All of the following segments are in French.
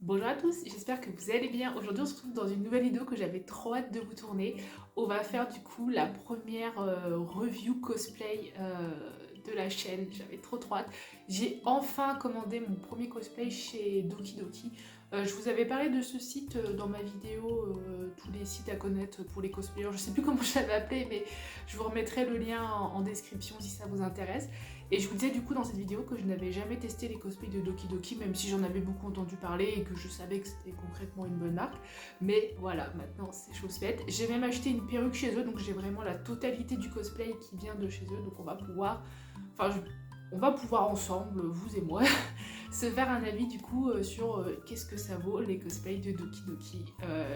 Bonjour à tous, j'espère que vous allez bien. Aujourd'hui on se retrouve dans une nouvelle vidéo que j'avais trop hâte de vous tourner. On va faire du coup la première review cosplay de la chaîne, j'avais trop hâte. J'ai enfin commandé mon premier cosplay chez Doki Doki. Je vous avais parlé de ce site dans ma vidéo, tous les sites à connaître pour les cosplayers, je sais plus comment je l'avais appelé mais je vous remettrai le lien en description si ça vous intéresse. Et je vous disais du coup dans cette vidéo que je n'avais jamais testé les cosplays de Doki Doki, même si j'en avais beaucoup entendu parler et que je savais que c'était concrètement une bonne marque. Mais voilà, maintenant c'est chose faite. J'ai même acheté une perruque chez eux, donc j'ai vraiment la totalité du cosplay qui vient de chez eux. Donc on va pouvoir, on va pouvoir ensemble, vous et moi, se faire un avis du coup sur qu'est-ce que ça vaut les cosplays de Doki Doki.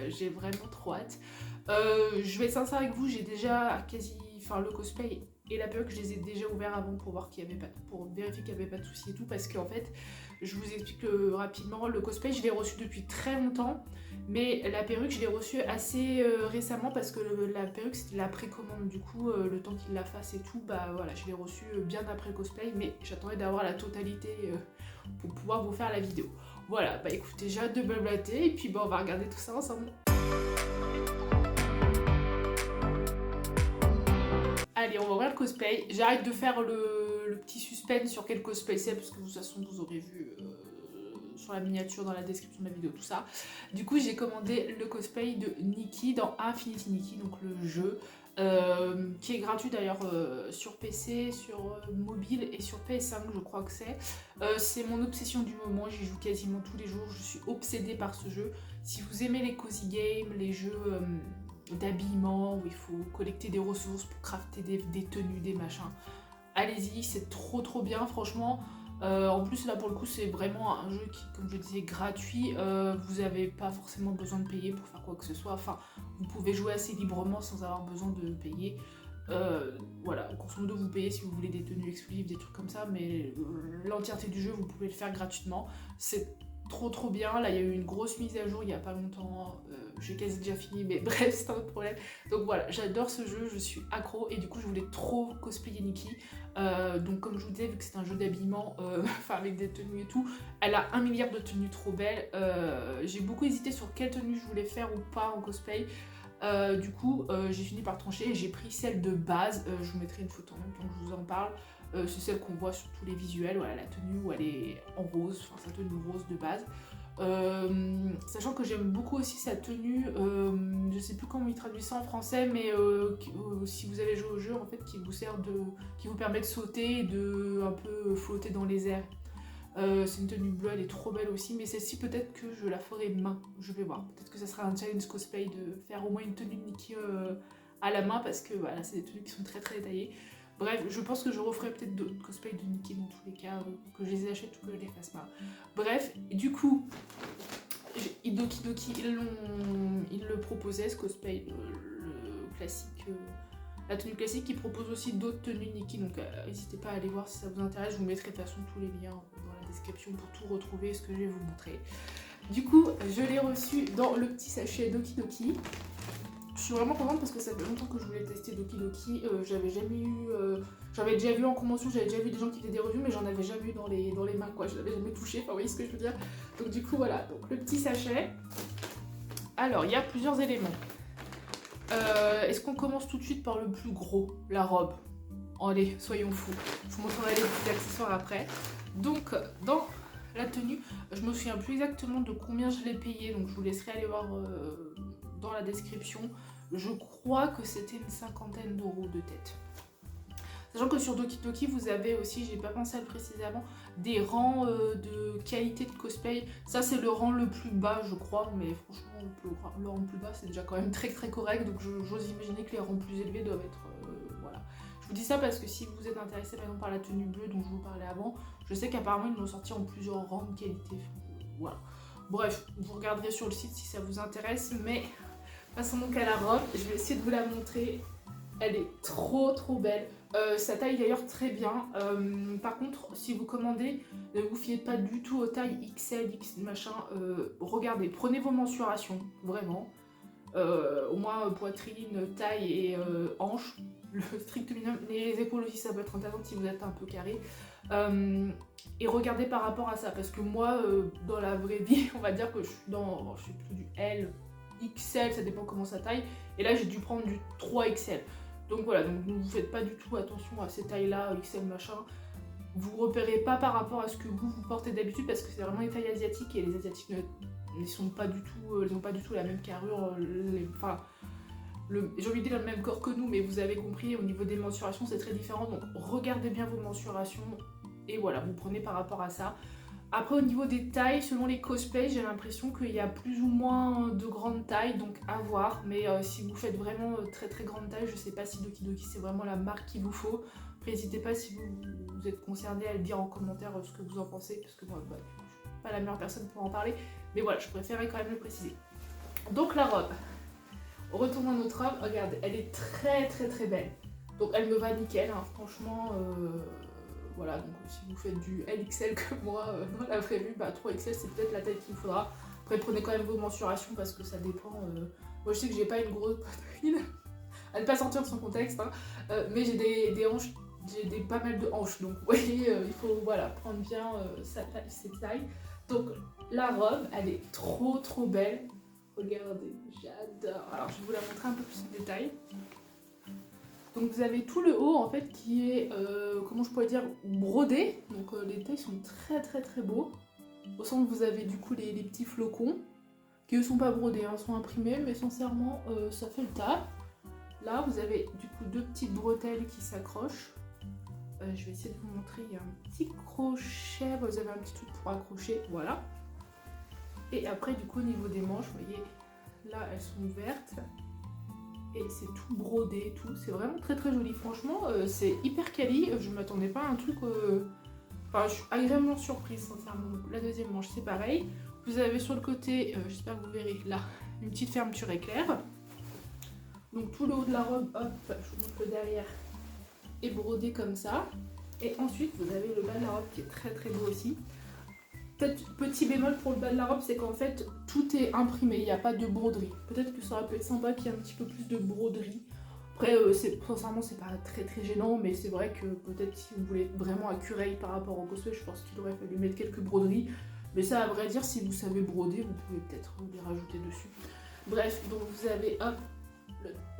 J'ai vraiment trop hâte. Je vais être sincère avec vous, j'ai déjà le cosplay et la perruque, je les ai déjà ouverts avant pour voir qu'il y avait pas, pour vérifier qu'il n'y avait pas de soucis et tout, parce qu'en fait, je vous explique rapidement, le cosplay, je l'ai reçu depuis très longtemps, mais la perruque, je l'ai reçue assez récemment, parce que la perruque, c'était la précommande, du coup, le temps qu'il la fasse et tout, bah voilà, je l'ai reçue bien après le cosplay, mais j'attendais d'avoir la totalité pour pouvoir vous faire la vidéo. Voilà, bah écoutez, j'ai hâte de blablater, et puis bah on va regarder tout ça ensemble. Allez, on va ouvrir le cosplay. J'arrête de faire le petit suspense sur quel cosplay c'est, parce que de toute façon, vous aurez vu sur la miniature, dans la description de la vidéo, tout ça. Du coup, j'ai commandé le cosplay de Nikki dans Infinity Nikki, donc le jeu, qui est gratuit d'ailleurs sur PC, sur mobile et sur PS5, je crois que c'est. C'est mon obsession du moment, j'y joue quasiment tous les jours, je suis obsédée par ce jeu. Si vous aimez les cozy games, les jeux d'habillement où il faut collecter des ressources pour crafter des tenues, des machins, allez-y, c'est trop bien franchement. En plus là pour le coup c'est vraiment un jeu qui, comme je disais, gratuit, vous n'avez pas forcément besoin de payer pour faire quoi que ce soit, enfin vous pouvez jouer assez librement sans avoir besoin de payer. Voilà, grosso modo vous payez si vous voulez des tenues exclusives, des trucs comme ça, mais l'entièreté du jeu vous pouvez le faire gratuitement. C'est trop bien. Là il y a eu une grosse mise à jour il y a pas longtemps, j'ai quasi déjà fini, mais bref c'est un autre problème. Donc voilà, j'adore ce jeu, je suis accro et du coup je voulais trop cosplayer Nikki. Donc comme je vous disais, vu que c'est un jeu d'habillement, enfin avec des tenues et tout, elle a 1 milliard de tenues trop belles. J'ai beaucoup hésité sur quelle tenue je voulais faire ou pas en cosplay. Du coup j'ai fini par trancher et j'ai pris celle de base. Je vous mettrai une photo en même temps que je vous en parle. C'est celle qu'on voit sur tous les visuels, voilà, la tenue où elle est en rose, enfin sa tenue rose de base. Sachant que j'aime beaucoup aussi sa tenue, je sais plus comment il traduit ça en français, mais si vous avez joué au jeu en fait, qui vous permet de sauter et de un peu flotter dans les airs. C'est une tenue bleue, elle est trop belle aussi, mais celle-ci peut-être que je la ferai main, je vais voir. Peut-être que ça sera un challenge cosplay de faire au moins une tenue de Nikki à la main, parce que voilà, c'est des tenues qui sont très détaillées. Bref, je pense que je referai peut-être d'autres cosplays de Nikki dans tous les cas, que je les achète ou que je les fasse main. Bref, du coup, Doki Doki, ils le proposaient, ce cosplay, le classique, la tenue classique. Ils proposent aussi d'autres tenues Nikki, donc n'hésitez pas à aller voir si ça vous intéresse. Je vous mettrai de toute façon tous les liens dans la description pour tout retrouver ce que je vais vous montrer. Du coup, je l'ai reçu dans le petit sachet Doki Doki. Je suis vraiment contente parce que ça fait longtemps que je voulais tester Doki Doki. J'avais déjà vu en convention, j'avais déjà vu des gens qui faisaient des reviews, mais j'en avais jamais vu dans les mains, quoi. Je l'avais jamais touché, enfin, vous voyez ce que je veux dire. Donc du coup, voilà, donc le petit sachet. Alors, il y a plusieurs éléments. Est-ce qu'on commence tout de suite par le plus gros, la robe? Allez, soyons fous. Je vous montrerai les petits accessoires après. Donc, dans la tenue, je me souviens plus exactement de combien je l'ai payé, donc je vous laisserai aller voir dans la description. Je crois que c'était une 50aine d'euros de tête. Sachant que sur Doki Doki, vous avez aussi, j'ai pas pensé à le préciser avant, des rangs de qualité de cosplay. Ça, c'est le rang le plus bas, je crois, mais franchement, le rang le plus bas, c'est déjà quand même très correct. Donc, j'ose imaginer que les rangs plus élevés doivent être. Voilà. Je vous dis ça parce que si vous êtes intéressé par exemple par la tenue bleue dont je vous parlais avant, je sais qu'apparemment, ils l'ont sorti en plusieurs rangs de qualité. Voilà. Bref, vous regarderez sur le site si ça vous intéresse, mais passons donc à la robe. Je vais essayer de vous la montrer. Elle est trop belle. Ça taille d'ailleurs très bien. Par contre, si vous commandez, ne vous fiez pas du tout aux tailles XL, X machin. Regardez, prenez vos mensurations, vraiment. Au moins poitrine, taille et hanche. Le strict minimum. Les épaules aussi, ça peut être intéressant si vous êtes un peu carré. Et regardez par rapport à ça, parce que moi, dans la vraie vie, on va dire que je suis plutôt du L, XL, ça dépend comment ça taille. Et là, j'ai dû prendre du 3XL. Donc voilà, donc ne vous faites pas du tout attention à ces tailles-là, XL machin. Vous repérez pas par rapport à ce que vous portez d'habitude, parce que c'est vraiment les tailles asiatiques, et les asiatiques ne sont pas du tout, ils n'ont pas du tout la même carrure, j'ai envie de dire le même corps que nous, mais vous avez compris, au niveau des mensurations, c'est très différent. Donc regardez bien vos mensurations, et voilà, vous prenez par rapport à ça. Après, au niveau des tailles, selon les cosplays, j'ai l'impression qu'il y a plus ou moins de grandes tailles, donc à voir. Mais si vous faites vraiment très très grande taille, je sais pas si Doki Doki c'est vraiment la marque qu'il vous faut. Après, n'hésitez pas si vous êtes concerné à le dire en commentaire ce que vous en pensez, parce que moi, je suis pas la meilleure personne pour en parler. Mais voilà, je préférais quand même le préciser. Donc la robe, on retourne à notre robe, regardez, elle est très très très belle. Donc elle me va nickel, hein, franchement. Voilà, donc si vous faites du LXL comme moi dans la vraie vue, 3XL c'est peut-être la taille qu'il vous faudra. Après prenez quand même vos mensurations parce que ça dépend. Moi je sais que j'ai pas une grosse poitrine, à ne pas sortir de son contexte, hein, mais j'ai des hanches, j'ai pas mal de hanches, donc vous voyez, il faut voilà, prendre bien ses tailles. Donc la robe, elle est trop trop belle. Regardez, j'adore. Alors je vais vous la montrer un peu plus en détail. Donc vous avez tout le haut en fait qui est, comment je pourrais dire, brodé. Donc les détails sont très très très beaux. Au centre vous avez du coup les petits flocons qui eux sont pas brodés, hein, sont imprimés, mais sincèrement ça fait le taf. Là vous avez du coup deux petites bretelles qui s'accrochent. Je vais essayer de vous montrer, il y a un petit crochet, vous avez un petit truc pour accrocher, voilà. Et après du coup au niveau des manches, vous voyez, là elles sont ouvertes. Et c'est tout brodé, tout. C'est vraiment très très joli. Franchement, c'est hyper quali. Je ne m'attendais pas à un truc... Enfin, je suis agréablement surprise, sincèrement. Donc, la deuxième manche, c'est pareil. Vous avez sur le côté, j'espère que vous verrez, là, une petite fermeture éclair. Donc, tout le haut de la robe, hop, je vous montre le derrière, est brodé comme ça. Et ensuite, vous avez le bas de la robe qui est très très beau aussi. Peut-être petit bémol pour le bas de la robe, c'est qu'en fait tout est imprimé, il n'y a pas de broderie. Peut-être que ça aurait pu être sympa qu'il y ait un petit peu plus de broderie. Après, sincèrement, c'est pas très très gênant, mais c'est vrai que peut-être si vous voulez être vraiment accurate par rapport au cosplay, je pense qu'il aurait fallu mettre quelques broderies. Mais ça, à vrai dire, si vous savez broder, vous pouvez peut-être les rajouter dessus. Bref, donc vous avez hop,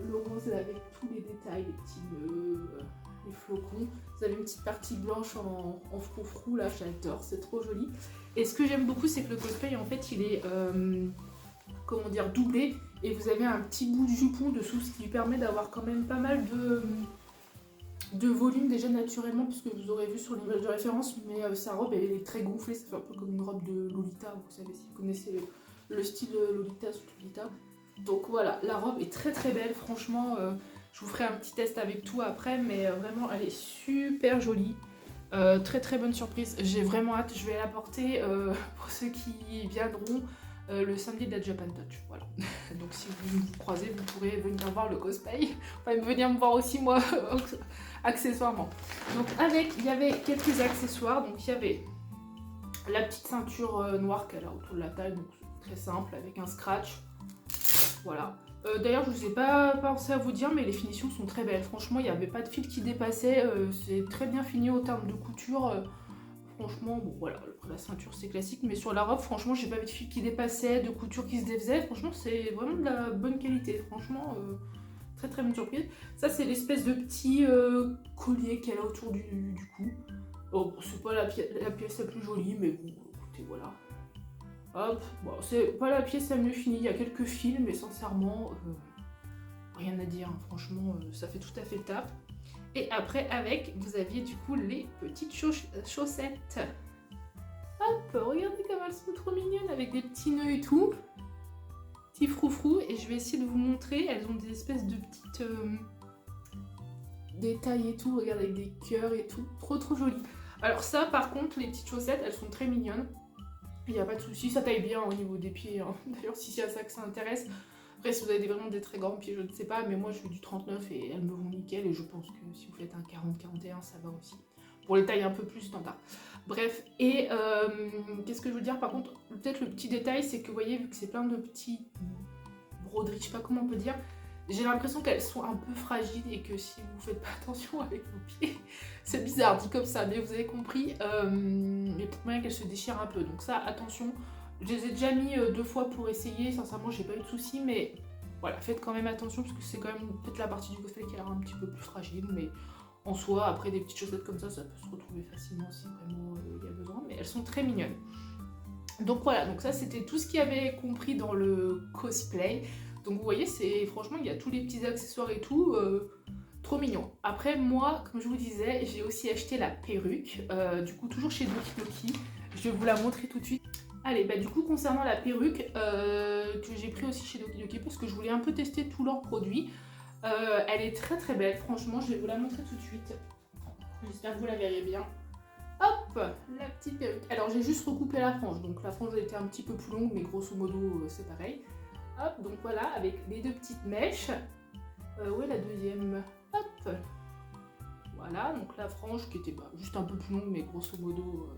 le rose avec tous les détails, les petits nœuds, les flocons. Vous avez une petite partie blanche en froufrou, là, j'adore, c'est trop joli. Et ce que j'aime beaucoup, c'est que le cosplay, en fait, il est, comment dire, doublé. Et vous avez un petit bout de jupon dessous, ce qui lui permet d'avoir quand même pas mal de volume déjà naturellement, puisque vous aurez vu sur l'image de référence, mais sa robe, elle est très gonflée. Ça fait un peu comme une robe de Lolita, vous savez, si vous connaissez le style Lolita sous Lolita. Donc voilà, la robe est très très belle, franchement. Je vous ferai un petit test avec tout après, mais vraiment, elle est super jolie. Très très bonne surprise, j'ai vraiment hâte, je vais la porter pour ceux qui viendront le samedi de la Japan Touch, voilà. Donc si vous me croisez, vous pourrez venir voir le cosplay, enfin venir me voir aussi moi, accessoirement. Donc il y avait quelques accessoires, donc il y avait la petite ceinture noire qu'elle a autour de la taille, donc très simple, avec un scratch, voilà. D'ailleurs, je ne vous ai pas pensé à vous dire, mais les finitions sont très belles. Franchement, il n'y avait pas de fil qui dépassait. C'est très bien fini au terme de couture. Franchement, bon voilà, la ceinture c'est classique, mais sur la robe, franchement, j'ai pas vu de fil qui dépassait, de couture qui se défaisait. Franchement, c'est vraiment de la bonne qualité. Franchement, très très bonne surprise. Ça, c'est l'espèce de petit collier qu'elle a autour du cou. Oh, c'est pas la pièce la plus jolie, mais bon, écoutez, voilà. Hop, bon, c'est pas la pièce la mieux finie, il y a quelques fils, mais sincèrement, rien à dire, hein. Franchement, ça fait tout à fait le taf. Et après, avec, vous aviez du coup les petites chaussettes. Hop, regardez comme elles sont trop mignonnes, avec des petits nœuds et tout. Petits froufrous, et je vais essayer de vous montrer, elles ont des espèces de petites détails et tout, regardez, avec des cœurs et tout, trop trop joli. Alors ça, par contre, les petites chaussettes, elles sont très mignonnes. Il n'y a pas de souci, ça taille bien au niveau des pieds, hein. D'ailleurs si c'est à ça que ça intéresse. Après si vous avez vraiment des très grands pieds, je ne sais pas, mais moi je fais du 39 et elles me vont nickel, et je pense que si vous faites un 40-41 ça va aussi. Pour les tailles un peu plus standard. Bref, et qu'est-ce que je veux dire par contre, peut-être le petit détail, c'est que vous voyez, vu que c'est plein de petits broderies, je sais pas comment on peut dire, J'ai l'impression qu'elles sont un peu fragiles et que si vous faites pas attention avec vos pieds, c'est bizarre dit comme ça, mais vous avez compris, il y a peut-être moyen qu'elles se déchirent un peu. Donc ça, attention, je les ai déjà mis 2 fois pour essayer, sincèrement j'ai pas eu de soucis, mais voilà, faites quand même attention parce que c'est quand même peut-être la partie du cosplay qui a l'air un petit peu plus fragile, mais en soi, après des petites chaussettes comme ça peut se retrouver facilement si vraiment il y a besoin, mais elles sont très mignonnes. Donc voilà, donc ça c'était tout ce qu'il y avait compris dans le cosplay. Donc vous voyez, franchement, il y a tous les petits accessoires et tout, trop mignon. Après moi, comme je vous disais, j'ai aussi acheté la perruque, du coup toujours chez Doki Doki. Je vais vous la montrer tout de suite. Allez, bah du coup concernant la perruque, que j'ai pris aussi chez Doki Doki parce que je voulais un peu tester tous leurs produits. Elle est très très belle, franchement, je vais vous la montrer tout de suite. J'espère que vous la verrez bien. Hop, la petite perruque. Alors j'ai juste recoupé la frange, donc la frange a été un petit peu plus longue, mais grosso modo c'est pareil. Hop, donc voilà, avec les 2 petites mèches. Où est la deuxième? Hop. Voilà, donc la frange qui était juste un peu plus longue, mais grosso modo,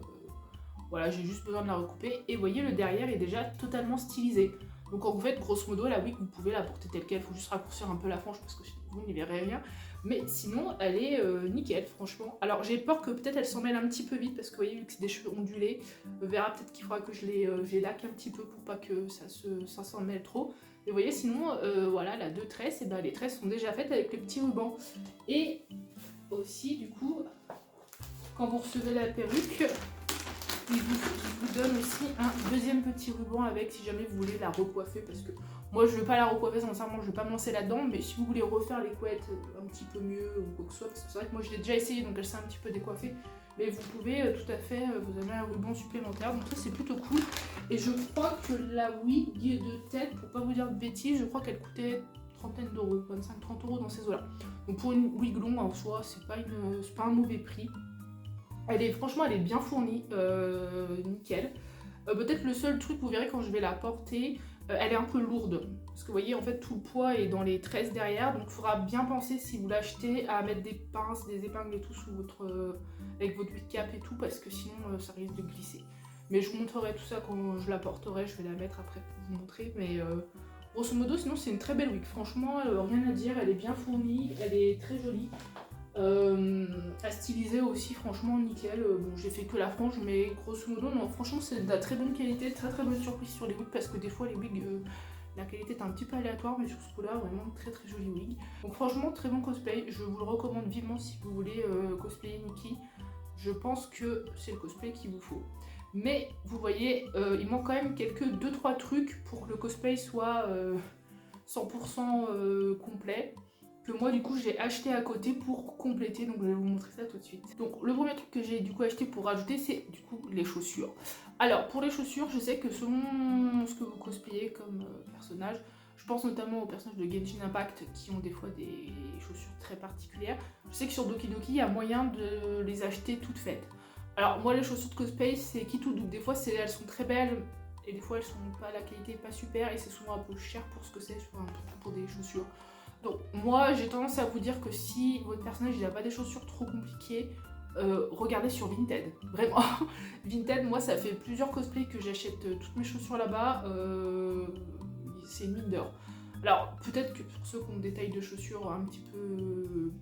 voilà, j'ai juste besoin de la recouper. Et vous voyez, le derrière est déjà totalement stylisé. Donc en fait, grosso modo, la wig, vous pouvez la porter telle qu'elle, il faut juste raccourcir un peu la frange parce que vous n'y verrez rien. Mais sinon, elle est nickel, franchement. Alors j'ai peur que peut-être elle s'en mêle un petit peu vite parce que vous voyez, vu que c'est des cheveux ondulés, on verra peut-être qu'il faudra que je les laque un petit peu pour pas que ça s'en mêle trop. Et vous voyez, sinon, voilà, la 2 tresses, et ben, les tresses sont déjà faites avec le petit ruban. Et aussi, du coup, quand vous recevez la perruque, il vous donne aussi un deuxième petit ruban avec si jamais vous voulez la recoiffer, parce que moi je ne veux pas la recoiffer sincèrement, je ne veux pas me lancer là-dedans, mais si vous voulez refaire les couettes un petit peu mieux ou quoi que ce soit, parce que c'est vrai que moi je l'ai déjà essayé donc elle s'est un petit peu décoiffée, mais vous pouvez tout à fait vous avez un ruban supplémentaire, donc ça c'est plutôt cool. Et je crois que la wig de tête, pour pas vous dire de bêtises, je crois qu'elle coûtait trentaine d'euros, 25-30 euros dans ces eaux-là. Donc pour une wig longue en soi, c'est pas un mauvais prix. Franchement, elle est bien fournie, nickel. Peut-être le seul truc, vous verrez quand je vais la porter, elle est un peu lourde. Parce que vous voyez, en fait, tout le poids est dans les tresses derrière. Donc il faudra bien penser, si vous l'achetez, à mettre des pinces, des épingles et tout sous avec votre wig cap et tout, parce que sinon, ça risque de glisser. Mais je vous montrerai tout ça quand je la porterai. Je vais la mettre après pour vous montrer. Mais grosso modo, sinon, c'est une très belle wig. Franchement, rien à dire. Elle est bien fournie. Elle est très jolie. À styliser aussi, franchement nickel. Bon, j'ai fait que la frange, mais grosso modo, non, franchement, c'est de la très bonne qualité, très très bonne surprise sur les wigs parce que des fois, les wigs, la qualité est un petit peu aléatoire, mais sur ce coup-là, vraiment très très joli wig. Donc, franchement, très bon cosplay. Je vous le recommande vivement si vous voulez cosplayer Nikki. Je pense que c'est le cosplay qu'il vous faut. Mais vous voyez, il manque quand même quelques 2-3 trucs pour que le cosplay soit 100% complet, que moi du coup j'ai acheté à côté pour compléter, donc je vais vous montrer ça tout de suite. Donc le premier truc que j'ai du coup acheté pour rajouter, c'est du coup les chaussures. Alors pour les chaussures, je sais que selon ce que vous cosplayez comme personnage, je pense notamment aux personnages de Genshin Impact qui ont des fois des chaussures très particulières. Je sais que sur Doki Doki, il y a moyen de les acheter toutes faites. Alors moi les chaussures de cosplay, c'est qui tout double. Des fois elles sont très belles et des fois elles sont pas, la qualité est pas super et c'est souvent un peu cher pour ce que c'est pour des chaussures. Donc moi j'ai tendance à vous dire que si votre personnage n'a pas des chaussures trop compliquées, regardez sur Vinted, vraiment. Vinted, moi ça fait plusieurs cosplays que j'achète toutes mes chaussures là-bas, c'est une mine d'or. Alors peut-être que pour ceux qui ont des tailles de chaussures un petit peu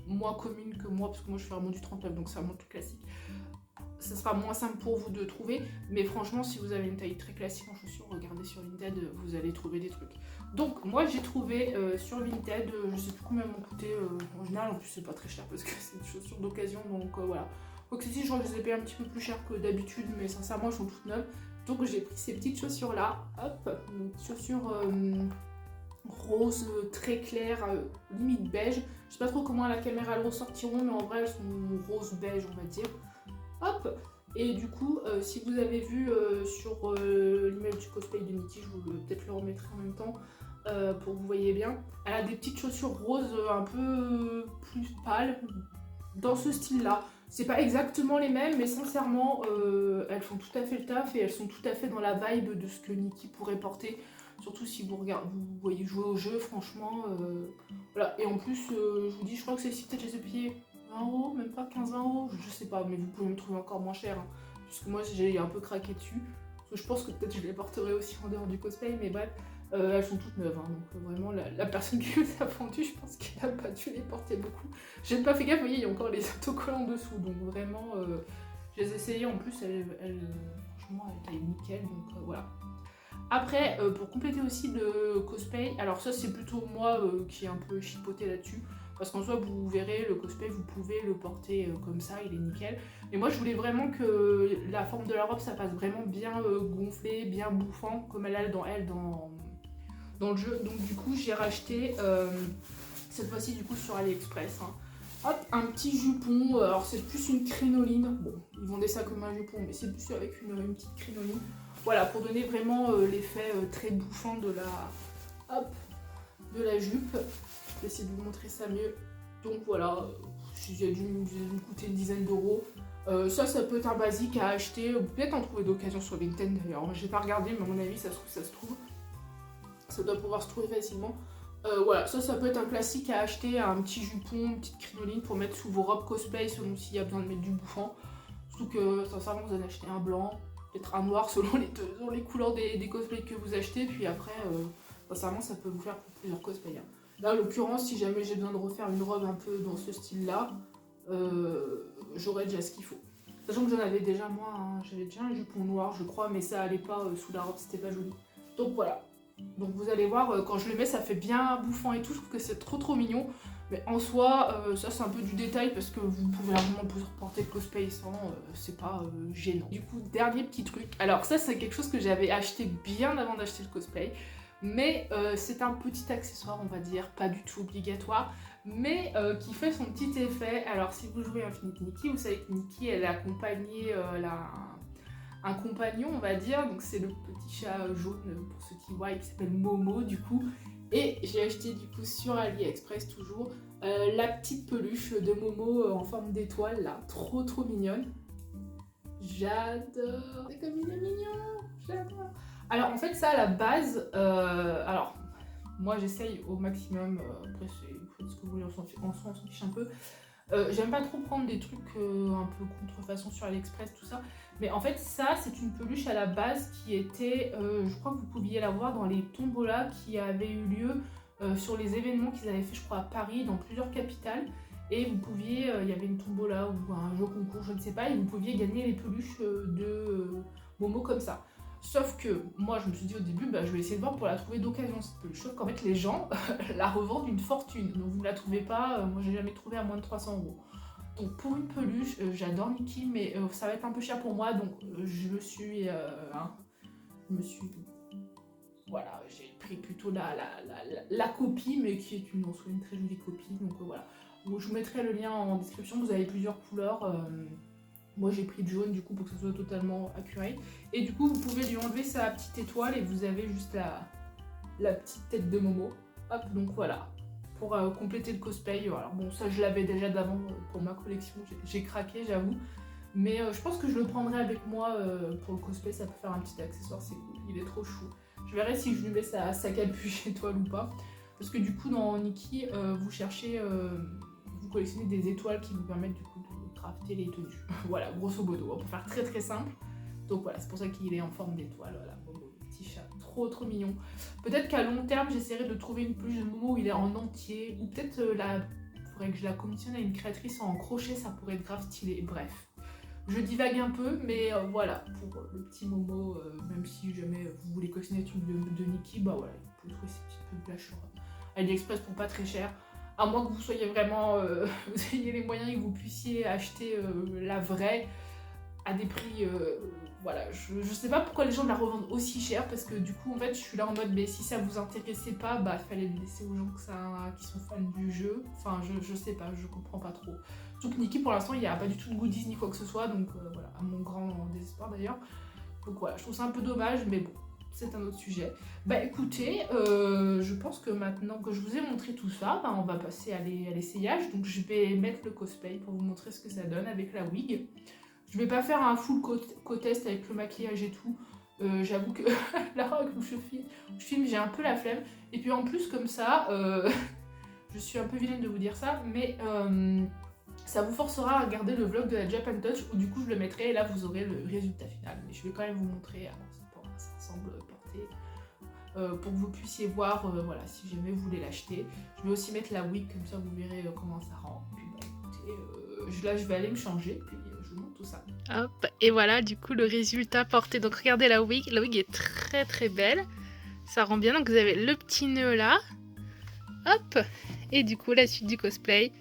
moins communes que moi, parce que moi je fais vraiment du 39 donc c'est vraiment tout classique, ça sera moins simple pour vous de trouver, mais franchement si vous avez une taille très classique en chaussures, regardez sur Vinted, vous allez trouver des trucs. Donc moi j'ai trouvé sur Vinted, je sais plus combien elles m'ont coûté, en général en plus c'est pas très cher parce que c'est des chaussures d'occasion, donc voilà. Donc ici je crois que je les ai payées un petit peu plus cher que d'habitude, mais sincèrement elles sont toutes neuves. Donc j'ai pris ces petites chaussures là, hop, une chaussure rose très claire, limite beige. Je sais pas trop comment à la caméra elles ressortiront, mais en vrai elles sont rose beige on va dire. Hop. Et du coup, si vous avez vu sur l'image du cosplay de Nikki, je vous peut-être le remettrai en même temps pour que vous voyez bien. Elle a des petites chaussures roses un peu plus pâles dans ce style-là. C'est pas exactement les mêmes, mais sincèrement, elles font tout à fait le taf et elles sont tout à fait dans la vibe de ce que Nikki pourrait porter. Surtout si vous voyez jouer au jeu, franchement. Voilà. Et en plus, je vous dis, je crois que celle-ci, peut-être je les ai payées 20 €, même pas 15-20 €, je sais pas, mais vous pouvez me trouver encore moins cher. Hein, parce que moi j'ai un peu craqué dessus. Je pense que peut-être je les porterai aussi en dehors du cosplay, mais bref. Elles sont toutes neuves, hein, donc vraiment la personne qui les a vendues, je pense qu'elle a pas dû les porter beaucoup. J'ai pas fait gaffe, vous voyez, il y a encore les autocollants dessous, donc vraiment, je les ai essayées en plus, franchement, elle taille nickel, donc voilà. Après, pour compléter aussi le cosplay, alors ça c'est plutôt moi qui ai un peu chipoté là-dessus, parce qu'en soi vous verrez le cosplay vous pouvez le porter comme ça, il est nickel. Mais moi je voulais vraiment que la forme de la robe ça passe vraiment bien gonflé, bien bouffant, comme elle a dans le jeu. Donc du coup j'ai racheté cette fois-ci du coup sur AliExpress. Hein. Hop, un petit jupon, alors c'est plus une crinoline, bon ils vendaient ça comme un jupon mais c'est plus avec une petite crinoline. Voilà, pour donner vraiment l'effet très bouffant de la jupe. Je vais essayer de vous montrer ça mieux. Donc voilà, j'ai dû me coûter une dizaine d'euros. Ça peut être un basique à acheter. Vous pouvez peut-être en trouver d'occasion sur Vinted d'ailleurs. J'ai pas regardé, mais à mon avis, ça se trouve. Ça doit pouvoir se trouver facilement. Voilà, ça peut être un classique à acheter, un petit jupon, une petite crinoline pour mettre sous vos robes cosplay selon s'il y a besoin de mettre du bouffant. Surtout que sincèrement, vous en achetez un blanc, peut-être un noir selon les couleurs des cosplays que vous achetez. Puis après, sincèrement, ça peut vous faire pour plusieurs cosplays. Hein. Là, en l'occurrence, si jamais j'ai besoin de refaire une robe un peu dans ce style-là, j'aurai déjà ce qu'il faut. Sachant que j'en avais déjà moi, hein, j'avais déjà un jupon noir, je crois, mais ça allait pas sous la robe, c'était pas joli. Donc voilà. Donc vous allez voir, quand je le mets, ça fait bien bouffant et tout, je trouve que c'est trop mignon. Mais en soi, ça c'est un peu du détail parce que vous pouvez largement porter le cosplay sans, c'est pas gênant. Du coup, dernier petit truc. Alors ça c'est quelque chose que j'avais acheté bien avant d'acheter le cosplay. Mais c'est un petit accessoire, on va dire, pas du tout obligatoire, mais qui fait son petit effet. Alors si vous jouez Infinite Nikki, vous savez que Nikki elle est accompagnée, un compagnon on va dire, donc c'est le petit chat jaune pour ceux qui voient qui s'appelle Momo du coup. Et j'ai acheté du coup sur AliExpress toujours la petite peluche de Momo en forme d'étoile là, trop mignonne. J'adore, c'est comme il est mignon, j'adore. Alors en fait ça à la base, alors moi j'essaye au maximum, après vous faites ce que vous voulez, on s'en fiche un peu. J'aime pas trop prendre des trucs un peu contrefaçon sur AliExpress, tout ça. Mais en fait, ça, c'est une peluche à la base qui était, je crois que vous pouviez la voir dans les tombolas qui avaient eu lieu sur les événements qu'ils avaient fait, je crois, à Paris, dans plusieurs capitales. Et vous pouviez, il y avait une tombola ou un jeu concours, je ne sais pas, et vous pouviez gagner les peluches de Momo comme ça. Sauf que moi, je me suis dit au début, je vais essayer de voir pour la trouver d'occasion cette peluche. Sauf qu'en fait, les gens la revendent une fortune. Donc vous ne la trouvez pas, moi j'ai jamais trouvé à moins de 300 €. Donc pour une peluche, j'adore Nikki, mais ça va être un peu cher pour moi, donc je me suis... Voilà, j'ai pris plutôt la copie, mais qui est en soi une très jolie copie, donc voilà. Donc, je vous mettrai le lien en description, vous avez plusieurs couleurs. Moi j'ai pris le jaune du coup pour que ce soit totalement accurate. Et du coup vous pouvez lui enlever sa petite étoile et vous avez juste la petite tête de Momo. Hop, donc voilà. Pour compléter le cosplay. Alors bon, ça je l'avais déjà d'avant pour ma collection, j'ai craqué j'avoue. Mais je pense que je le prendrai avec moi pour le cosplay, ça peut faire un petit accessoire, c'est cool, il est trop chou. Je verrai si je lui mets sa capuche étoile ou pas. Parce que du coup dans Nikki, vous cherchez, vous collectionnez des étoiles qui vous permettent du coup de crafter les tenues. Voilà, grosso modo, pour faire très simple. Donc voilà, c'est pour ça qu'il est en forme d'étoile, voilà, Momo, le petit chat, trop mignon. Peut-être qu'à long terme, j'essaierai de trouver une peluche de Momo où il est en entier, ou peut-être faudrait que je la commissionne à une créatrice en crochet, ça pourrait être grave stylé, bref. Je divague un peu, mais voilà, pour le petit Momo, même si jamais vous voulez collectionner des trucs de Nikki, voilà, vous pouvez trouver ces petites peluches sur AliExpress pour pas très cher. À moins que vous soyez vraiment, vous ayez les moyens et que vous puissiez acheter la vraie à des prix, voilà, je sais pas pourquoi les gens la revendent aussi cher, parce que du coup en fait je suis là en mode, mais si ça vous intéressait pas, fallait le laisser aux gens qui sont fans du jeu, enfin je sais pas, je comprends pas trop. Surtout que Nikki pour l'instant il n'y a pas du tout de goodies ni quoi que ce soit, donc voilà, à mon grand désespoir d'ailleurs. Donc voilà, je trouve ça un peu dommage, mais bon, c'est un autre sujet. Écoutez, je pense que maintenant que je vous ai montré tout ça, on va passer à l'essayage, donc je vais mettre le cosplay pour vous montrer ce que ça donne avec la wig. Je vais pas faire un full co-test avec le maquillage et tout. J'avoue que la robe où je filme, j'ai un peu la flemme. Et puis en plus comme ça, je suis un peu vilaine de vous dire ça, mais ça vous forcera à regarder le vlog de la Japan Touch où du coup je le mettrai et là vous aurez le résultat final. Mais je vais quand même vous montrer à quoi ça ressemble porté. pour que vous puissiez voir voilà, si jamais vous voulez l'acheter. Je vais aussi mettre la wig, comme ça vous verrez comment ça rend. Puis bah écoutez, là je vais aller me changer, puis je vous montre tout ça. Hop, et voilà du coup le résultat porté. Donc regardez la wig est très très belle. Ça rend bien, donc vous avez le petit nœud là. Hop, et du coup la suite du cosplay.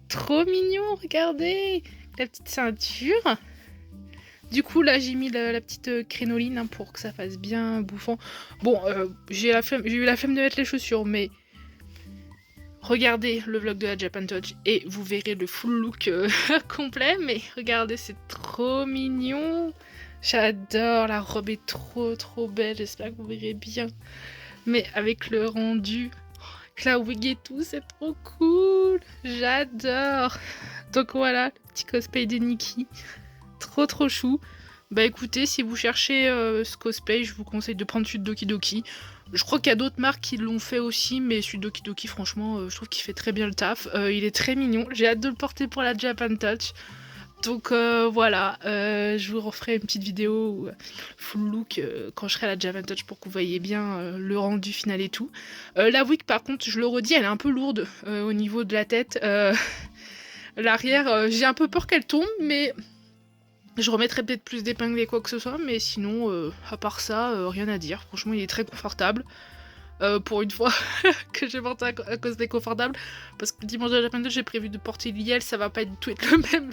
Trop mignon, regardez la petite ceinture. Du coup là j'ai mis la petite crénoline hein, pour que ça fasse bien bouffant. Bon, j'ai eu la flemme de mettre les chaussures, mais regardez le vlog de la Japan Touch et vous verrez le full look complet. Mais regardez, c'est trop mignon. J'adore, la robe est trop belle, j'espère que vous verrez bien. Mais avec le rendu, la wig et tout, c'est trop cool. J'adore. Donc voilà, le petit cosplay de Nikki. Trop chou. Bah écoutez, si vous cherchez ce cosplay, je vous conseille de prendre celui de Doki Doki. Je crois qu'il y a d'autres marques qui l'ont fait aussi, mais celui de Doki Doki, franchement, je trouve qu'il fait très bien le taf. Il est très mignon. J'ai hâte de le porter pour la Japan Touch. Donc voilà, je vous referai une petite vidéo full look quand je serai à la Japan Touch pour que vous voyez bien le rendu final et tout. La wig par contre, je le redis, elle est un peu lourde au niveau de la tête. L'arrière, j'ai un peu peur qu'elle tombe, mais je remettrai peut-être plus d'épingles et quoi que ce soit. Mais sinon, à part ça, rien à dire. Franchement, il est très confortable. Pour une fois que j'ai porté un cosplay confortable, parce que le dimanche de la Japan Touch j'ai prévu de porter l'IL, ça va pas du tout être le même,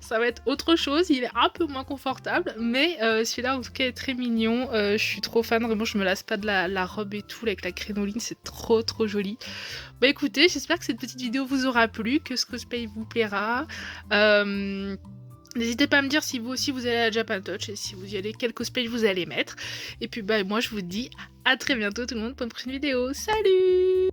ça va être autre chose, il est un peu moins confortable, mais celui-là en tout cas est très mignon. Je suis trop fan, vraiment je me lasse pas de la robe et tout, avec la crénoline, c'est trop joli. Bah écoutez, j'espère que cette petite vidéo vous aura plu, que ce cosplay vous plaira. N'hésitez pas à me dire si vous aussi vous allez à la Japan Touch et si vous y allez, quel cosplay vous allez mettre. Et puis bah moi je vous dis à très bientôt tout le monde pour une prochaine vidéo. Salut!